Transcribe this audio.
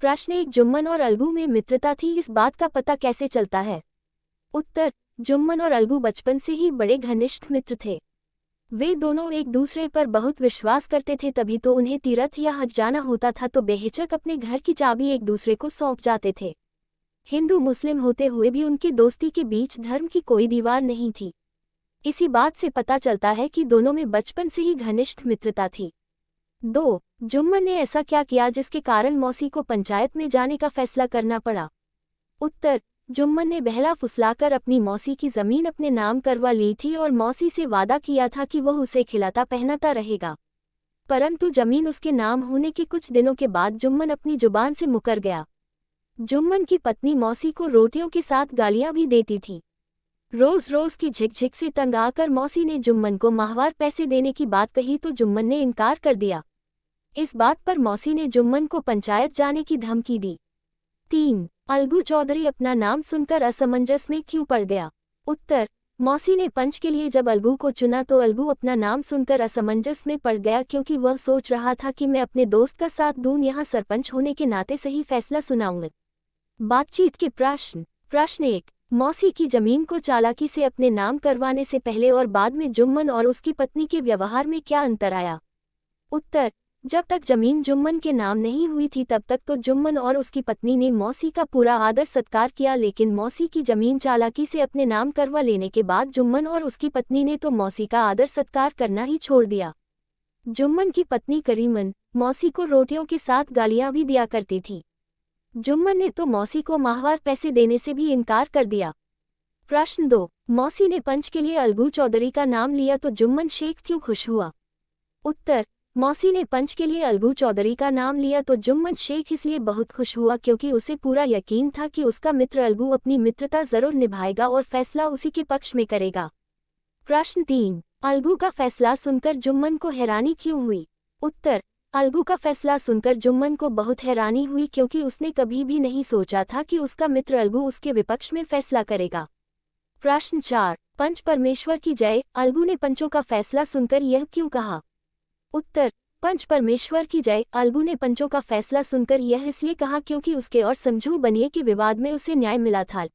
प्रश्न 1, जुम्मन और अलगू में मित्रता थी, इस बात का पता कैसे चलता है? उत्तर, जुम्मन और अलगू बचपन से ही बड़े घनिष्ठ मित्र थे। वे दोनों एक दूसरे पर बहुत विश्वास करते थे, तभी तो उन्हें तीर्थ या हज जाना होता था तो बेहिचक अपने घर की चाबी एक दूसरे को सौंप जाते थे। हिंदू मुस्लिम होते हुए भी उनकी दोस्ती के बीच धर्म की कोई दीवार नहीं थी। इसी बात से पता चलता है कि दोनों में बचपन से ही घनिष्ठ मित्रता थी। 2, जुम्मन ने ऐसा क्या किया जिसके कारण मौसी को पंचायत में जाने का फैसला करना पड़ा? उत्तर, जुम्मन ने बहला फुसलाकर अपनी मौसी की जमीन अपने नाम करवा ली थी और मौसी से वादा किया था कि वह उसे खिलाता पहनाता रहेगा। परंतु जमीन उसके नाम होने के कुछ दिनों के बाद जुम्मन अपनी जुबान से मुकर गया। जुम्मन की पत्नी मौसी को रोटियों के साथ गालियां भी देती थी। रोज रोज की झिकझिक से तंग आकर मौसी ने जुम्मन को माहवार पैसे देने की बात कही तो जुम्मन ने इनकार कर दिया। इस बात पर मौसी ने जुम्मन को पंचायत जाने की धमकी दी। 3, अलगू चौधरी अपना नाम सुनकर असमंजस में क्यों पड़ गया? उत्तर, मौसी ने पंच के लिए जब अलगू को चुना तो अलगू अपना नाम सुनकर असमंजस में पड़ गया, क्योंकि वह सोच रहा था कि मैं अपने दोस्त का साथ दूं, यहाँ सरपंच होने के नाते सही फैसला सुनाऊंगा। बातचीत के प्रश्न। प्रश्न 1, मौसी की जमीन को चालाकी से अपने नाम करवाने से पहले और बाद में जुम्मन और उसकी पत्नी के व्यवहार में क्या अंतर आया? उत्तर, जब तक जमीन जुम्मन के नाम नहीं हुई थी तब तक तो जुम्मन और उसकी पत्नी ने मौसी का पूरा आदर सत्कार किया, लेकिन मौसी की जमीन चालाकी से अपने नाम करवा लेने के बाद जुम्मन और उसकी पत्नी ने तो मौसी का आदर सत्कार करना ही छोड़ दिया। जुम्मन की पत्नी करीमन मौसी को रोटियों के साथ गालियां भी दिया करती थी। जुम्मन ने तो मौसी को माहवार पैसे देने से भी इनकार कर दिया। प्रश्न 2, मौसी ने पंच के लिए अलगू चौधरी का नाम लिया तो जुम्मन शेख क्यों खुश हुआ? उत्तर, मौसी ने पंच के लिए अलगू चौधरी का नाम लिया तो जुम्मन शेख इसलिए बहुत खुश हुआ क्योंकि उसे पूरा यकीन था कि उसका मित्र अलगू अपनी मित्रता जरूर निभाएगा और फैसला उसी के पक्ष में करेगा। प्रश्न 3, अलगू का फैसला सुनकर जुम्मन को हैरानी क्यों हुई? उत्तर, अलगू का फैसला सुनकर जुम्मन को बहुत हैरानी हुई क्योंकि उसने कभी भी नहीं सोचा था कि उसका मित्र अलगू उसके विपक्ष में फैसला करेगा। प्रश्न 4, पंच परमेश्वर की जय, अलगू ने पंचों का फैसला सुनकर यह क्यों कहा? उत्तर, पंच परमेश्वर की जय, अलगू ने पंचों का फैसला सुनकर यह इसलिए कहा क्योंकि उसके और समझू बनिए के विवाद में उसे न्याय मिला था।